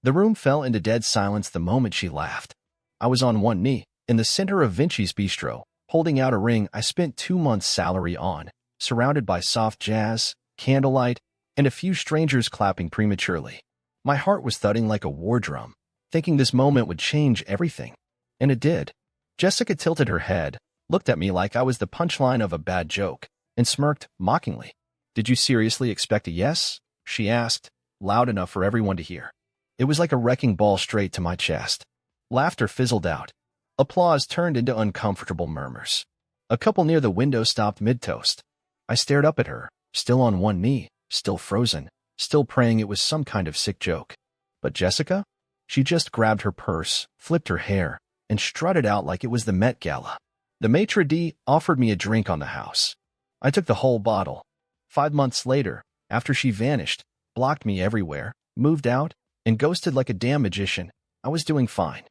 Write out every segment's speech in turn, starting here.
The room fell into dead silence the moment she laughed. I was on one knee, in the center of Vinci's bistro, holding out a ring I spent 2 months' salary on, surrounded by soft jazz, candlelight, and a few strangers clapping prematurely. My heart was thudding like a war drum, thinking this moment would change everything. And it did. Jessica tilted her head, looked at me like I was the punchline of a bad joke, and smirked mockingly. "Did you seriously expect a yes?" she asked, loud enough for everyone to hear. It was like a wrecking ball straight to my chest. Laughter fizzled out. Applause turned into uncomfortable murmurs. A couple near the window stopped mid-toast. I stared up at her, still on one knee, still frozen, still praying it was some kind of sick joke. But Jessica? She just grabbed her purse, flipped her hair, and strutted out like it was the Met Gala. The maitre d' offered me a drink on the house. I took the whole bottle. 5 months later, after she vanished, blocked me everywhere, moved out, and ghosted like a damn magician, I was doing fine.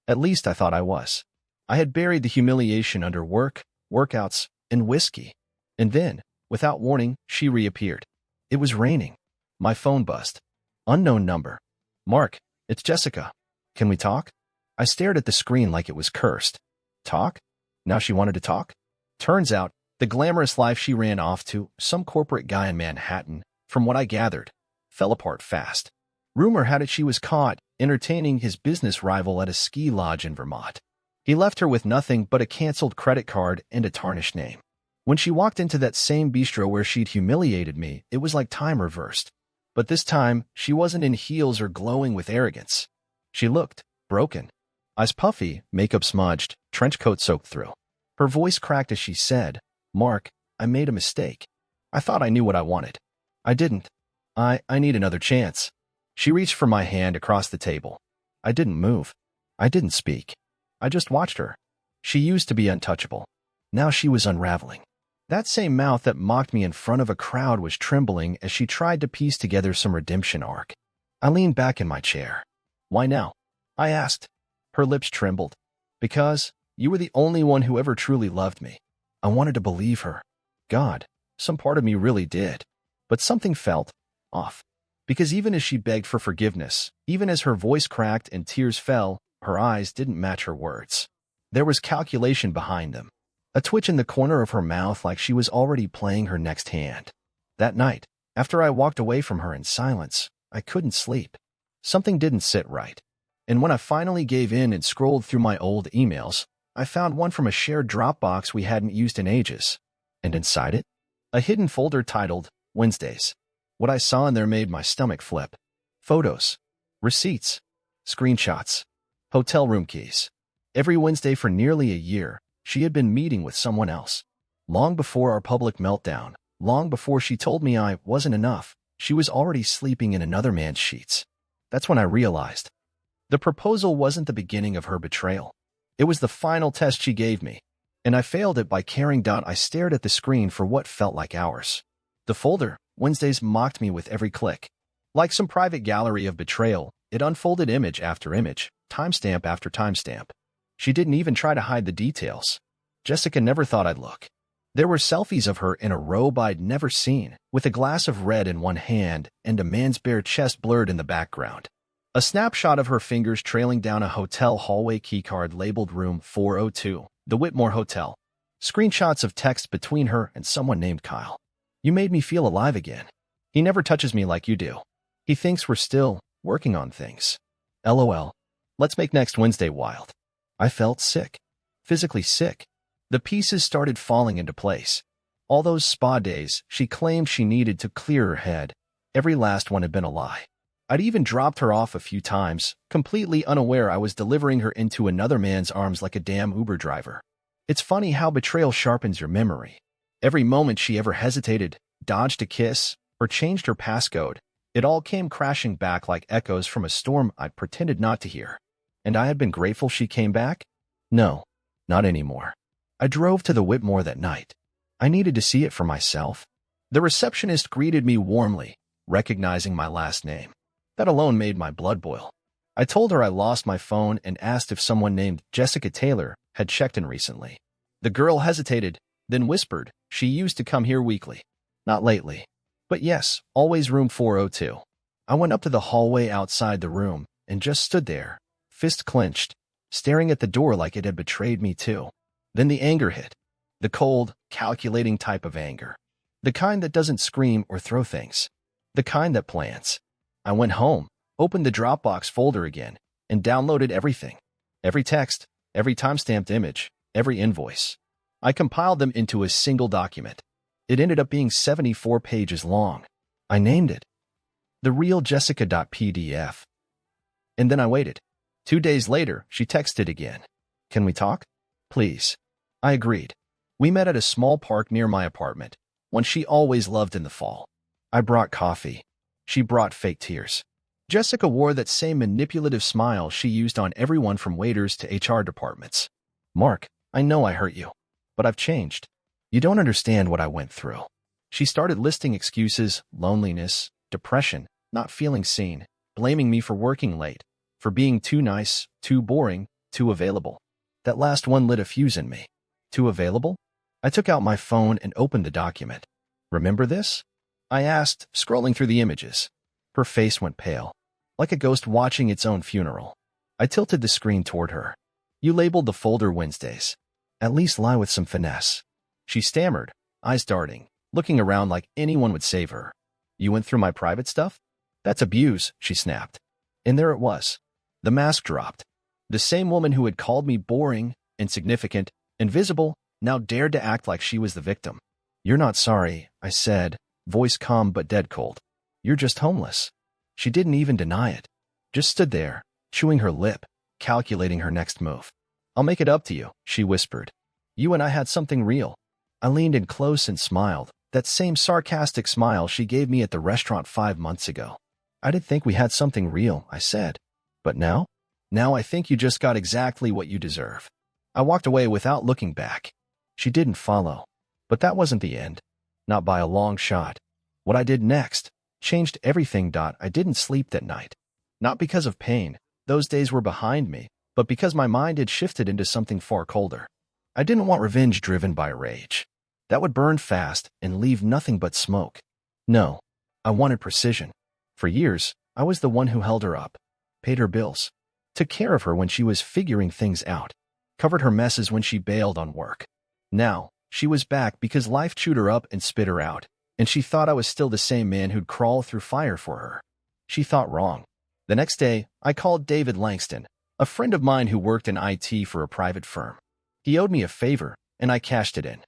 At least I thought I was. I had buried the humiliation under work, workouts, and whiskey. And then, without warning, she reappeared. It was raining. My phone buzzed. Unknown number. "Mark, it's Jessica. Can we talk?" I stared at the screen like it was cursed. Talk? Now she wanted to talk? Turns out, the glamorous life she ran off to, some corporate guy in Manhattan, from what I gathered, fell apart fast. Rumor had it she was caught entertaining his business rival at a ski lodge in Vermont. He left her with nothing but a canceled credit card and a tarnished name. When she walked into that same bistro where she'd humiliated me, it was like time reversed. But this time, she wasn't in heels or glowing with arrogance. She looked broken. Eyes puffy, makeup smudged, trench coat soaked through. Her voice cracked as she said, "Mark, I made a mistake. I thought I knew what I wanted. I didn't. I need another chance." She reached for my hand across the table. I didn't move. I didn't speak. I just watched her. She used to be untouchable. Now she was unraveling. That same mouth that mocked me in front of a crowd was trembling as she tried to piece together some redemption arc. I leaned back in my chair. "Why now?" I asked. Her lips trembled. "Because you were the only one who ever truly loved me." I wanted to believe her. God, some part of me really did. But something felt off. Because even as she begged for forgiveness, even as her voice cracked and tears fell, her eyes didn't match her words. There was calculation behind them. A twitch in the corner of her mouth like she was already playing her next hand. That night, after I walked away from her in silence, I couldn't sleep. Something didn't sit right. And when I finally gave in and scrolled through my old emails, I found one from a shared Dropbox we hadn't used in ages. And inside it, a hidden folder titled Wednesdays. What I saw in there made my stomach flip. Photos, receipts, screenshots, hotel room keys. Every Wednesday for nearly a year, she had been meeting with someone else. Long before our public meltdown, long before she told me I wasn't enough, she was already sleeping in another man's sheets. That's when I realized. The proposal wasn't the beginning of her betrayal. It was the final test she gave me, and I failed it by caring. I stared at the screen for what felt like hours. The folder, Wednesdays, mocked me with every click. Like some private gallery of betrayal, it unfolded image after image, timestamp after timestamp. She didn't even try to hide the details. Jessica never thought I'd look. There were selfies of her in a robe I'd never seen, with a glass of red in one hand and a man's bare chest blurred in the background. A snapshot of her fingers trailing down a hotel hallway keycard labeled Room 402, the Whitmore Hotel. Screenshots of text between her and someone named Kyle. "You made me feel alive again. He never touches me like you do. He thinks we're still working on things. LOL. Let's make next Wednesday wild." I felt sick. Physically sick. The pieces started falling into place. All those spa days she claimed she needed to clear her head, every last one had been a lie. I'd even dropped her off a few times, completely unaware I was delivering her into another man's arms like a damn Uber driver. It's funny how betrayal sharpens your memory. Every moment she ever hesitated, dodged a kiss, or changed her passcode, it all came crashing back like echoes from a storm I'd pretended not to hear. And I had been grateful she came back? No, not anymore. I drove to the Whitmore that night. I needed to see it for myself. The receptionist greeted me warmly, recognizing my last name. That alone made my blood boil. I told her I lost my phone and asked if someone named Jessica Taylor had checked in recently. The girl hesitated, then whispered she used to come here weekly. Not lately. But yes, always room 402. I went up to the hallway outside the room, and just stood there, fist clenched, staring at the door like it had betrayed me too. Then the anger hit. The cold, calculating type of anger. The kind that doesn't scream or throw things. The kind that plans. I went home, opened the Dropbox folder again, and downloaded everything. Every text, every timestamped image, every invoice. I compiled them into a single document. It ended up being 74 pages long. I named it The Real Jessica.pdf. And then I waited. 2 days later, she texted again. Can we talk? Please. I agreed. We met at a small park near my apartment, one she always loved in the fall. I brought coffee. She brought fake tears. Jessica wore that same manipulative smile she used on everyone from waiters to HR departments. Mark, I know I hurt you, but I've changed. You don't understand what I went through. She started listing excuses, loneliness, depression, not feeling seen, blaming me for working late, for being too nice, too boring, too available. That last one lit a fuse in me. Too available? I took out my phone and opened the document. Remember this? I asked, scrolling through the images. Her face went pale, like a ghost watching its own funeral. I tilted the screen toward her. You labeled the folder Wednesdays. At least lie with some finesse. She stammered, eyes darting, looking around like anyone would save her. You went through my private stuff? That's abuse, she snapped. And there it was. The mask dropped. The same woman who had called me boring, insignificant, invisible, now dared to act like she was the victim. You're not sorry, I said, voice calm but dead cold. You're just homeless. She didn't even deny it. Just stood there, chewing her lip, calculating her next move. I'll make it up to you, she whispered. You and I had something real. I leaned in close and smiled, that same sarcastic smile she gave me at the restaurant 5 months ago. I didn't think we had something real, I said. But now? Now I think you just got exactly what you deserve. I walked away without looking back. She didn't follow. But that wasn't the end. Not by a long shot. What I did next changed everything. I didn't sleep that night. Not because of pain. Those days were behind me, but because my mind had shifted into something far colder. I didn't want revenge driven by rage. That would burn fast and leave nothing but smoke. No, I wanted precision. For years, I was the one who held her up, paid her bills, took care of her when she was figuring things out, covered her messes when she bailed on work. Now, she was back because life chewed her up and spit her out, and she thought I was still the same man who'd crawl through fire for her. She thought wrong. The next day, I called David Langston, a friend of mine who worked in IT for a private firm. He owed me a favor, and I cashed it in.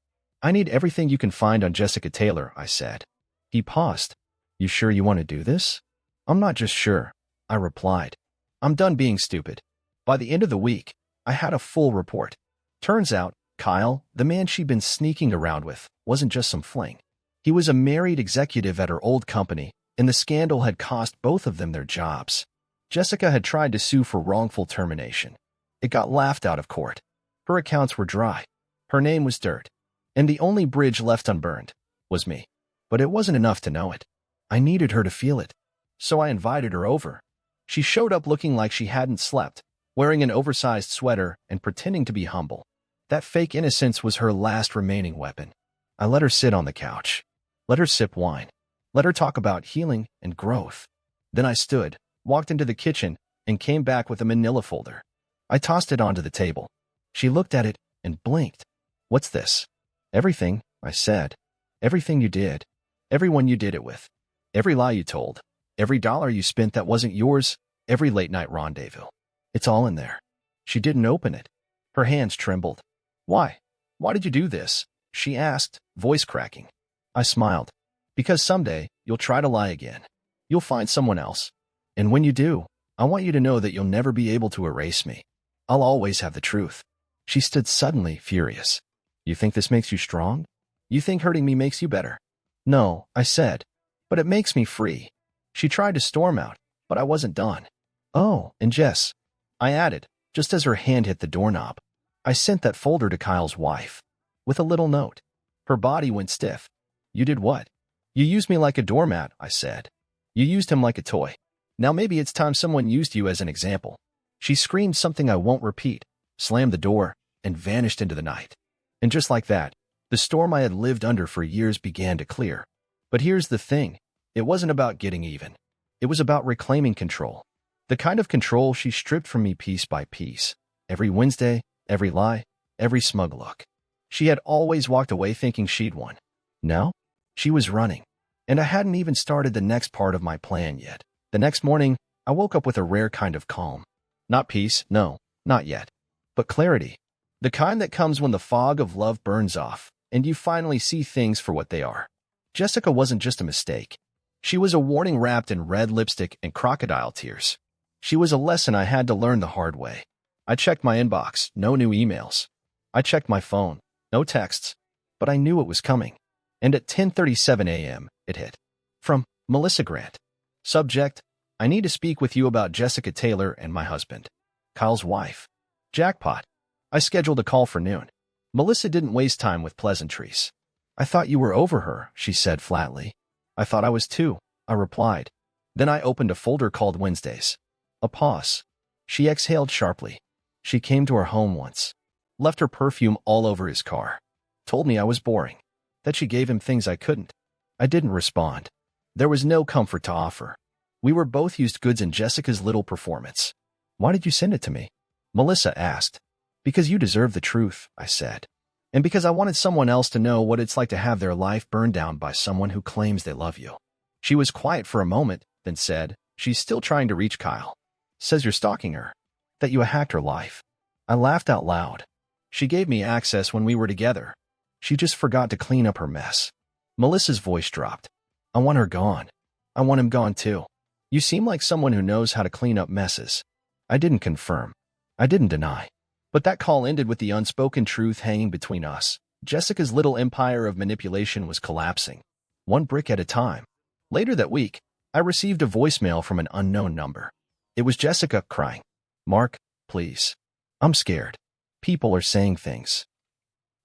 I need everything you can find on Jessica Taylor, I said. He paused. You sure you want to do this? I'm not just sure, I replied. I'm done being stupid. By the end of the week, I had a full report. Turns out, Kyle, the man she'd been sneaking around with, wasn't just some fling. He was a married executive at her old company, and the scandal had cost both of them their jobs. Jessica had tried to sue for wrongful termination. It got laughed out of court. Her accounts were dry. Her name was dirt. And the only bridge left unburned was me. But it wasn't enough to know it. I needed her to feel it. So I invited her over. She showed up looking like she hadn't slept, wearing an oversized sweater and pretending to be humble. That fake innocence was her last remaining weapon. I let her sit on the couch. Let her sip wine. Let her talk about healing and growth. Then I stood, walked into the kitchen, and came back with a manila folder. I tossed it onto the table. She looked at it and blinked. What's this? Everything, I said. Everything you did. Everyone you did it with. Every lie you told. Every dollar you spent that wasn't yours. Every late-night rendezvous. It's all in there. She didn't open it. Her hands trembled. Why? Why did you do this? She asked, voice cracking. I smiled. Because someday, you'll try to lie again. You'll find someone else. And when you do, I want you to know that you'll never be able to erase me. I'll always have the truth. She stood suddenly furious. You think this makes you strong? You think hurting me makes you better? No, I said. But it makes me free. She tried to storm out, but I wasn't done. Oh, and Jess, I added, just as her hand hit the doorknob. I sent that folder to Kyle's wife, with a little note. Her body went stiff. You did what? You used me like a doormat, I said. You used him like a toy. Now maybe it's time someone used you as an example. She screamed something I won't repeat, slammed the door, and vanished into the night. And just like that, the storm I had lived under for years began to clear. But here's the thing. It wasn't about getting even. It was about reclaiming control. The kind of control she stripped from me piece by piece. Every Wednesday, every lie, every smug look. She had always walked away thinking she'd won. Now, she was running. And I hadn't even started the next part of my plan yet. The next morning, I woke up with a rare kind of calm. Not peace, no, not yet. But clarity. The kind that comes when the fog of love burns off, and you finally see things for what they are. Jessica wasn't just a mistake. She was a warning wrapped in red lipstick and crocodile tears. She was a lesson I had to learn the hard way. I checked my inbox, no new emails. I checked my phone, no texts. But I knew it was coming. And at 10:37 a.m., it hit. From Melissa Grant. Subject: I need to speak with you about Jessica Taylor and my husband, Kyle's wife. Jackpot. I scheduled a call for noon. Melissa didn't waste time with pleasantries. I thought you were over her, she said flatly. I thought I was too, I replied. Then I opened a folder called Wednesdays. A pause. She exhaled sharply. She came to our home once. Left her perfume all over his car. Told me I was boring. That she gave him things I couldn't. I didn't respond. There was no comfort to offer. We were both used goods in Jessica's little performance. Why did you send it to me? Melissa asked. Because you deserve the truth, I said. And because I wanted someone else to know what it's like to have their life burned down by someone who claims they love you. She was quiet for a moment, then said, she's still trying to reach Kyle. Says you're stalking her. That you hacked her life. I laughed out loud. She gave me access when we were together. She just forgot to clean up her mess. Melissa's voice dropped. I want her gone. I want him gone too. You seem like someone who knows how to clean up messes. I didn't confirm. I didn't deny. But that call ended with the unspoken truth hanging between us. Jessica's little empire of manipulation was collapsing, one brick at a time. Later that week, I received a voicemail from an unknown number. It was Jessica crying. Mark, please. I'm scared. People are saying things.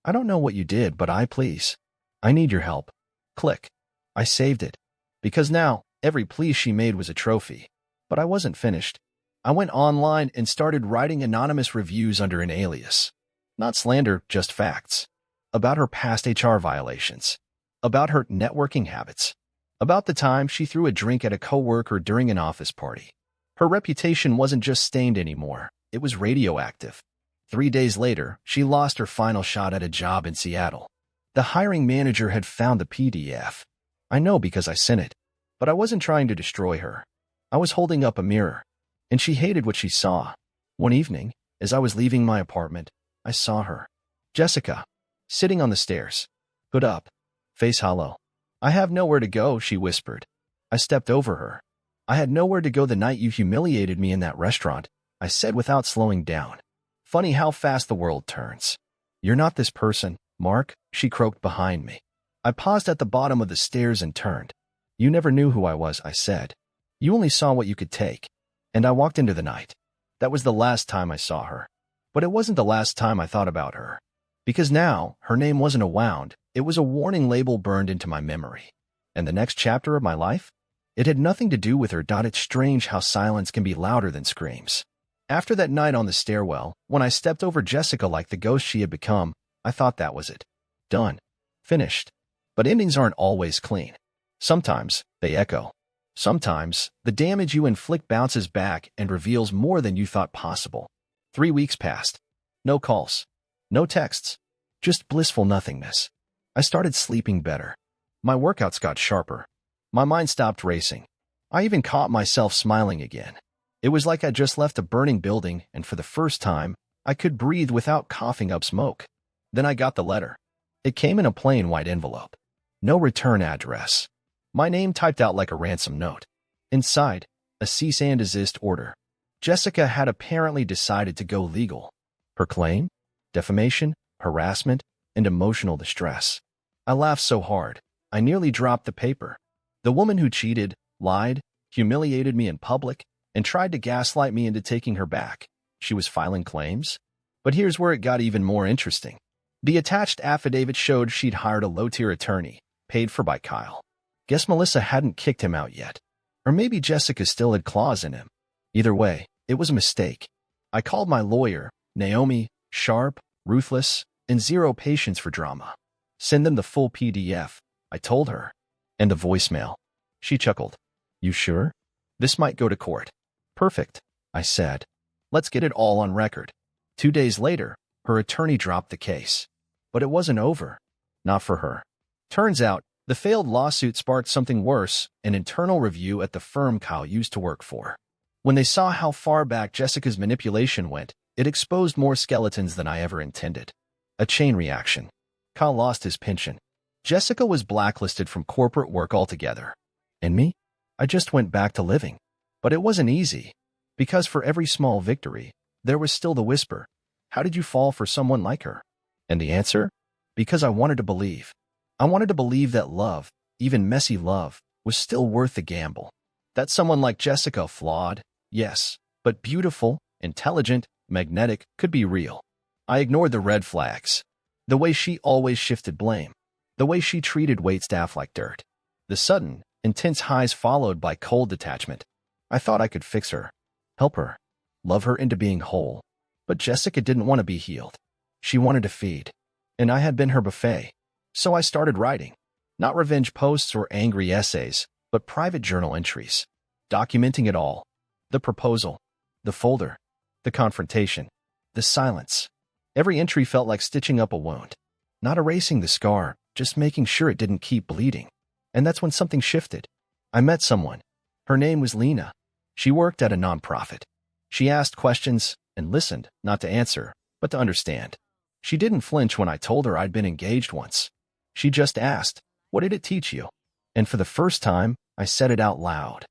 I don't know what you did, but please. I need your help. Click. I saved it. Because now, every please she made was a trophy. But I wasn't finished. I went online and started writing anonymous reviews under an alias. Not slander, just facts. About her past HR violations. About her networking habits. About the time she threw a drink at a coworker during an office party. Her reputation wasn't just stained anymore, it was radioactive. 3 days later, she lost her final shot at a job in Seattle. The hiring manager had found the PDF. I know because I sent it. But I wasn't trying to destroy her. I was holding up a mirror. And she hated what she saw. One evening, as I was leaving my apartment, I saw her. Jessica, sitting on the stairs. Hood up. Face hollow. I have nowhere to go, she whispered. I stepped over her. I had nowhere to go the night you humiliated me in that restaurant, I said without slowing down. Funny how fast the world turns. You're not this person, Mark, she croaked behind me. I paused at the bottom of the stairs and turned. You never knew who I was, I said. You only saw what you could take. And I walked into the night. That was the last time I saw her. But it wasn't the last time I thought about her. Because now, her name wasn't a wound, it was a warning label burned into my memory. And the next chapter of my life? It had nothing to do with her. It's strange how silence can be louder than screams. After that night on the stairwell, when I stepped over Jessica like the ghost she had become, I thought that was it. Done. Finished. But endings aren't always clean. Sometimes, they echo. Sometimes, the damage you inflict bounces back and reveals more than you thought possible. 3 weeks passed. No calls. No texts. Just blissful nothingness. I started sleeping better. My workouts got sharper. My mind stopped racing. I even caught myself smiling again. It was like I'd just left a burning building, and for the first time, I could breathe without coughing up smoke. Then I got the letter. It came in a plain white envelope. No return address. My name typed out like a ransom note. Inside, a cease and desist order. Jessica had apparently decided to go legal. Her claim? Defamation, harassment, and emotional distress. I laughed so hard, I nearly dropped the paper. The woman who cheated, lied, humiliated me in public, and tried to gaslight me into taking her back. She was filing claims? But here's where it got even more interesting. The attached affidavit showed she'd hired a low-tier attorney, paid for by Kyle. Guess Melissa hadn't kicked him out yet. Or maybe Jessica still had claws in him. Either way, it was a mistake. I called my lawyer, Naomi, sharp, ruthless, and zero patience for drama. Send them the full PDF, I told her. And the voicemail. She chuckled. You sure? This might go to court. Perfect, I said. Let's get it all on record. 2 days later, her attorney dropped the case. But it wasn't over. Not for her. Turns out, the failed lawsuit sparked something worse, an internal review at the firm Kyle used to work for. When they saw how far back Jessica's manipulation went, it exposed more skeletons than I ever intended. A chain reaction. Kyle lost his pension. Jessica was blacklisted from corporate work altogether. And me? I just went back to living. But it wasn't easy. Because for every small victory, there was still the whisper, how did you fall for someone like her? And the answer? Because I wanted to believe. I wanted to believe that love, even messy love, was still worth the gamble. That someone like Jessica, flawed, yes, but beautiful, intelligent, magnetic, could be real. I ignored the red flags. The way she always shifted blame. The way she treated waitstaff like dirt. The sudden, intense highs followed by cold detachment. I thought I could fix her. Help her. Love her into being whole. But Jessica didn't want to be healed. She wanted to feed. And I had been her buffet. So I started writing. Not revenge posts or angry essays, but private journal entries. Documenting it all. The proposal. The folder. The confrontation. The silence. Every entry felt like stitching up a wound. Not erasing the scar, just making sure it didn't keep bleeding. And that's when something shifted. I met someone. Her name was Lena. She worked at a nonprofit. She asked questions and listened, not to answer, but to understand. She didn't flinch when I told her I'd been engaged once. She just asked, what did it teach you? And for the first time, I said it out loud.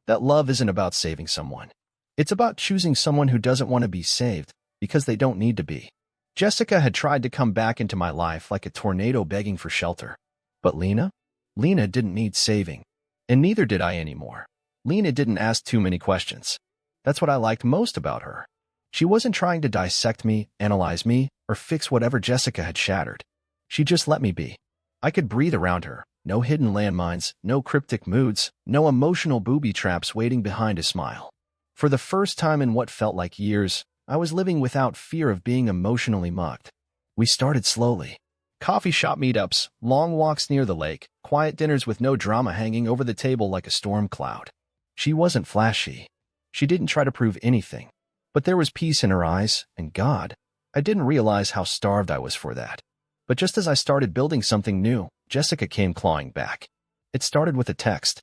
That love isn't about saving someone. It's about choosing someone who doesn't want to be saved because they don't need to be. Jessica had tried to come back into my life like a tornado begging for shelter. But Lena? Lena didn't need saving. And neither did I anymore. Lena didn't ask too many questions. That's what I liked most about her. She wasn't trying to dissect me, analyze me, or fix whatever Jessica had shattered. She just let me be. I could breathe around her. No hidden landmines, no cryptic moods, no emotional booby traps waiting behind a smile. For the first time in what felt like years, I was living without fear of being emotionally mugged. We started slowly. Coffee shop meetups, long walks near the lake, quiet dinners with no drama hanging over the table like a storm cloud. She wasn't flashy. She didn't try to prove anything. But there was peace in her eyes, and God, I didn't realize how starved I was for that. But just as I started building something new, Jessica came clawing back. It started with a text.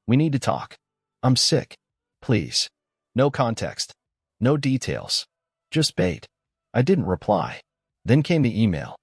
We need to talk. I'm sick. Please. No context. No details. Just bait. I didn't reply. Then came the email.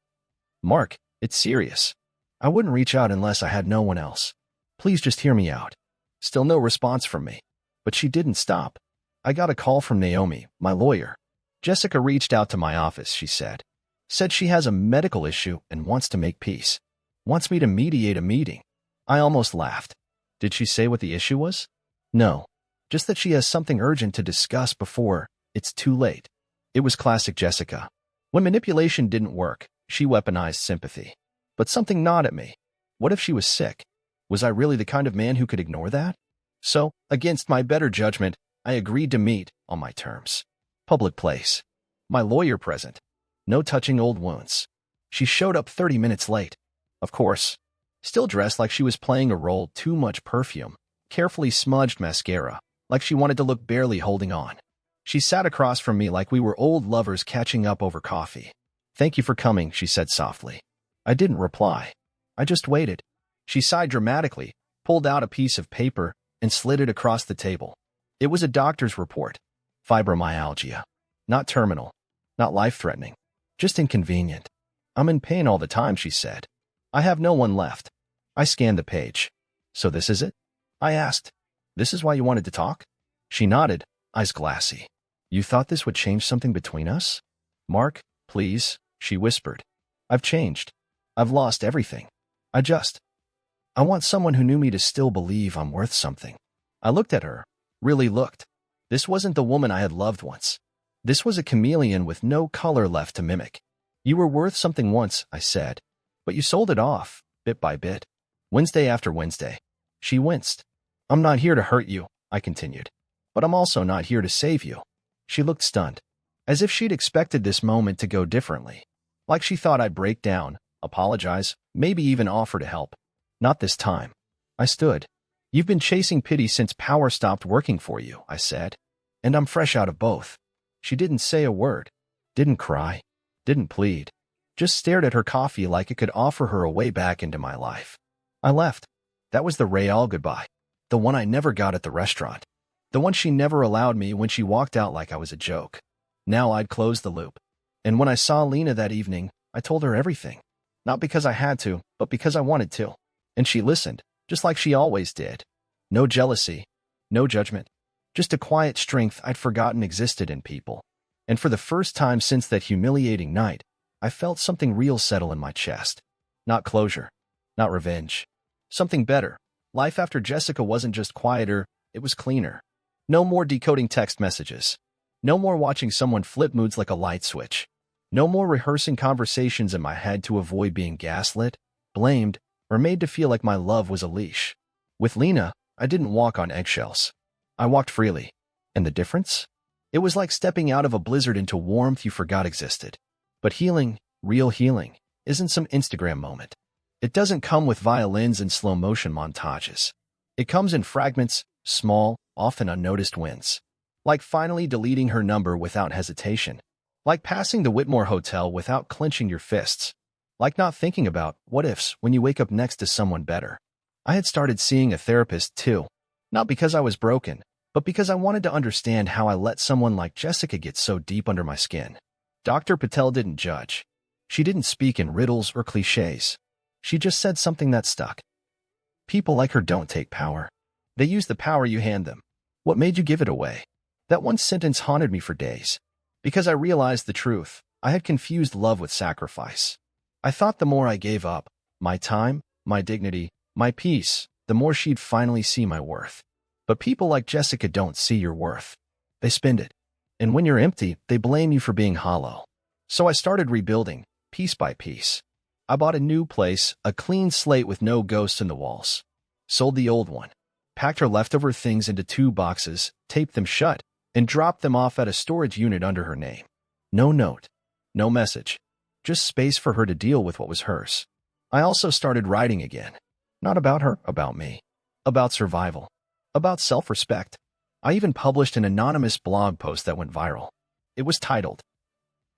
Mark, it's serious. I wouldn't reach out unless I had no one else. Please just hear me out. Still no response from me. But she didn't stop. I got a call from Naomi, my lawyer. Jessica reached out to my office, she said. Said she has a medical issue and wants to make peace. Wants me to mediate a meeting. I almost laughed. Did she say what the issue was? No. Just that she has something urgent to discuss before it's too late. It was classic Jessica. When manipulation didn't work, she weaponized sympathy. But something gnawed at me. What if she was sick? Was I really the kind of man who could ignore that? So, against my better judgment, I agreed to meet on my terms. Public place. My lawyer present. No touching old wounds. She showed up 30 minutes late. Of course. Still dressed like she was playing a role, too much perfume. Carefully smudged mascara, like she wanted to look barely holding on. She sat across from me like we were old lovers catching up over coffee. Thank you for coming, she said softly. I didn't reply. I just waited. She sighed dramatically, pulled out a piece of paper, and slid it across the table. It was a doctor's report. Fibromyalgia. Not terminal. Not life-threatening. Just inconvenient. I'm in pain all the time, she said. I have no one left. I scanned the page. So this is it? I asked. This is why you wanted to talk? She nodded, eyes glassy. You thought this would change something between us? Mark, please, she whispered. I've changed. I've lost everything. I want someone who knew me to still believe I'm worth something. I looked at her, really looked. This wasn't the woman I had loved once. This was a chameleon with no color left to mimic. You were worth something once, I said, but you sold it off, bit by bit. Wednesday after Wednesday. She winced. I'm not here to hurt you, I continued. But I'm also not here to save you. She looked stunned, as if she'd expected this moment to go differently. Like she thought I'd break down, apologize, maybe even offer to help. Not this time. I stood. You've been chasing pity since power stopped working for you, I said. And I'm fresh out of both. She didn't say a word, didn't cry, didn't plead, just stared at her coffee like it could offer her a way back into my life. I left. That was the Real goodbye. The one I never got at the restaurant. The one she never allowed me when she walked out like I was a joke. Now I'd close the loop. And when I saw Lena that evening, I told her everything. Not because I had to, but because I wanted to. And she listened, just like she always did. No jealousy, no judgment. Just a quiet strength I'd forgotten existed in people. And for the first time since that humiliating night, I felt something real settle in my chest. Not closure, not revenge. Something better. Life after Jessica wasn't just quieter, it was cleaner. No more decoding text messages. No more watching someone flip moods like a light switch. No more rehearsing conversations in my head to avoid being gaslit, blamed, or made to feel like my love was a leash. With Lena, I didn't walk on eggshells. I walked freely. And the difference? It was like stepping out of a blizzard into warmth you forgot existed. But healing, real healing, isn't some Instagram moment. It doesn't come with violins and slow-motion montages. It comes in fragments, small, often unnoticed wins. Like finally deleting her number without hesitation. Like passing the Whitmore Hotel without clenching your fists. Like not thinking about what-ifs when you wake up next to someone better. I had started seeing a therapist too. Not because I was broken, but because I wanted to understand how I let someone like Jessica get so deep under my skin. Dr. Patel didn't judge. She didn't speak in riddles or cliches. She just said something that stuck. People like her don't take power. They use the power you hand them. What made you give it away? That one sentence haunted me for days. Because I realized the truth. I had confused love with sacrifice. I thought the more I gave up, my time, my dignity, my peace, the more she'd finally see my worth. But people like Jessica don't see your worth. They spend it. And when you're empty, they blame you for being hollow. So I started rebuilding, piece by piece. I bought a new place, a clean slate with no ghosts in the walls. Sold the old one. Packed her leftover things into 2 boxes, taped them shut, and dropped them off at a storage unit under her name. No note. No message. Just space for her to deal with what was hers. I also started writing again. Not about her, about me. About survival. About self-respect. I even published an anonymous blog post that went viral. It was titled,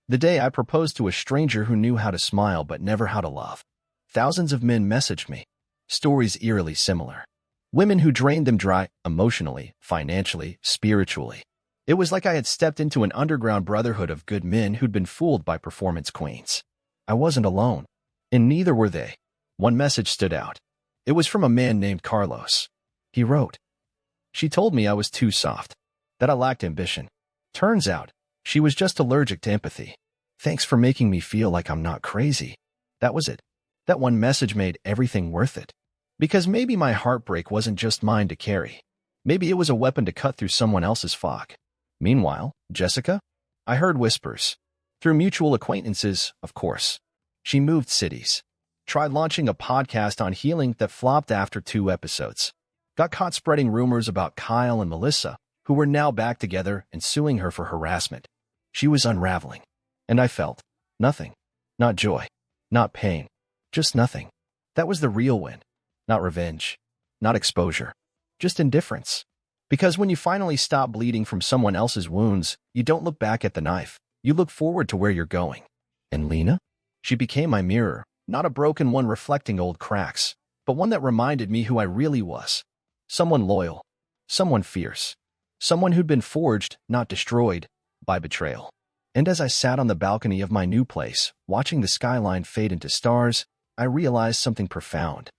"The Day I Proposed to a Stranger Who Knew How to Smile But Never How to Love." Thousands of men messaged me. Stories eerily similar. Women who drained them dry, emotionally, financially, spiritually. It was like I had stepped into an underground brotherhood of good men who'd been fooled by performance queens. I wasn't alone. And neither were they. One message stood out. It was from a man named Carlos. He wrote, "She told me I was too soft, that I lacked ambition. Turns out, she was just allergic to empathy. Thanks for making me feel like I'm not crazy." That was it. That one message made everything worth it. Because maybe my heartbreak wasn't just mine to carry. Maybe it was a weapon to cut through someone else's fog. Meanwhile, Jessica? I heard whispers. Through mutual acquaintances, of course. She moved cities. Tried launching a podcast on healing that flopped after 2 episodes. Got caught spreading rumors about Kyle and Melissa, who were now back together and suing her for harassment. She was unraveling. And I felt nothing. Not joy. Not pain. Just nothing. That was the real win. Not revenge. Not exposure. Just indifference. Because when you finally stop bleeding from someone else's wounds, you don't look back at the knife. You look forward to where you're going. And Lena? She became my mirror, not a broken one reflecting old cracks, but one that reminded me who I really was. Someone loyal. Someone fierce. Someone who'd been forged, not destroyed, by betrayal. And as I sat on the balcony of my new place, watching the skyline fade into stars, I realized something profound.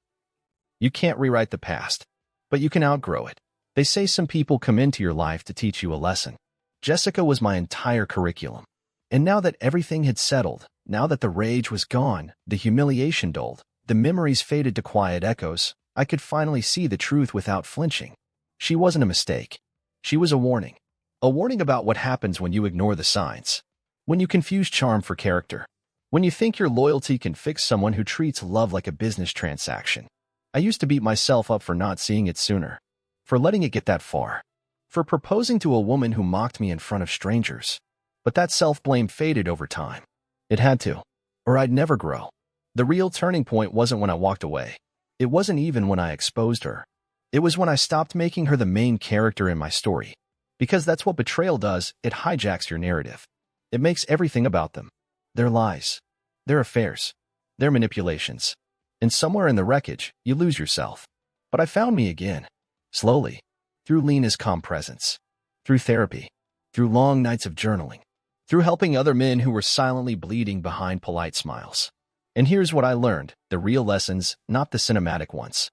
You can't rewrite the past, but you can outgrow it. They say some people come into your life to teach you a lesson. Jessica was my entire curriculum. And now that everything had settled, now that the rage was gone, the humiliation dulled, the memories faded to quiet echoes, I could finally see the truth without flinching. She wasn't a mistake. She was a warning. A warning about what happens when you ignore the signs. When you confuse charm for character. When you think your loyalty can fix someone who treats love like a business transaction. I used to beat myself up for not seeing it sooner. For letting it get that far. For proposing to a woman who mocked me in front of strangers. But that self-blame faded over time. It had to, or I'd never grow. The real turning point wasn't when I walked away. It wasn't even when I exposed her. It was when I stopped making her the main character in my story. Because that's what betrayal does, it hijacks your narrative. It makes everything about them. Their lies, their affairs, their manipulations. And somewhere in the wreckage, you lose yourself. But I found me again. Slowly. Through Lena's calm presence. Through therapy. Through long nights of journaling. Through helping other men who were silently bleeding behind polite smiles. And here's what I learned, the real lessons, not the cinematic ones.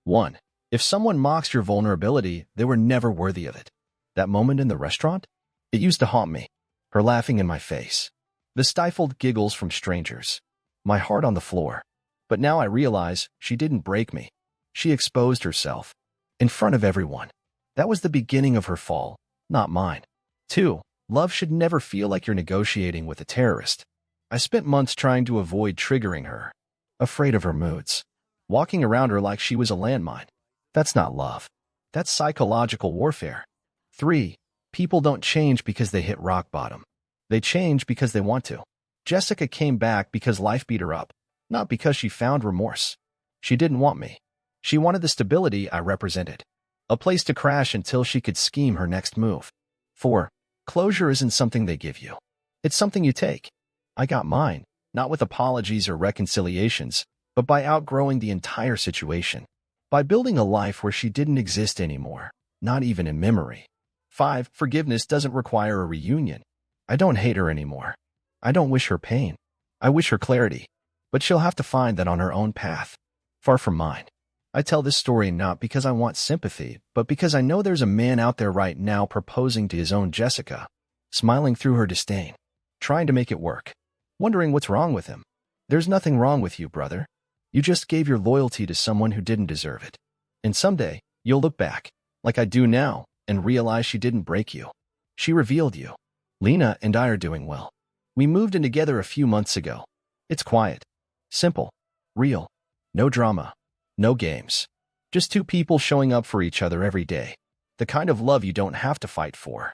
1. If someone mocks your vulnerability, they were never worthy of it. That moment in the restaurant? It used to haunt me. Her laughing in my face. The stifled giggles from strangers. My heart on the floor. But now I realize she didn't break me. She exposed herself. In front of everyone. That was the beginning of her fall, not mine. 2. Love should never feel like you're negotiating with a terrorist. I spent months trying to avoid triggering her. Afraid of her moods. Walking around her like she was a landmine. That's not love. That's psychological warfare. 3. People don't change because they hit rock bottom. They change because they want to. Jessica came back because life beat her up, not because she found remorse. She didn't want me. She wanted the stability I represented. A place to crash until she could scheme her next move. 4. Closure isn't something they give you. It's something you take. I got mine, not with apologies or reconciliations, but by outgrowing the entire situation. By building a life where she didn't exist anymore, not even in memory. 5. Forgiveness doesn't require a reunion. I don't hate her anymore. I don't wish her pain. I wish her clarity. But she'll have to find that on her own path, far from mine. I tell this story not because I want sympathy, but because I know there's a man out there right now proposing to his own Jessica, smiling through her disdain, trying to make it work, wondering what's wrong with him. There's nothing wrong with you, brother. You just gave your loyalty to someone who didn't deserve it. And someday, you'll look back, like I do now, and realize she didn't break you. She revealed you. Lena and I are doing well. We moved in together a few months ago. It's quiet, simple, real, no drama, no games. Just two people showing up for each other every day. The kind of love you don't have to fight for.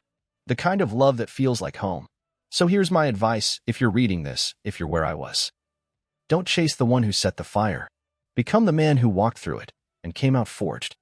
The kind of love that feels like home. So here's my advice if you're reading this, if you're where I was. Don't chase the one who set the fire. Become the man who walked through it and came out forged.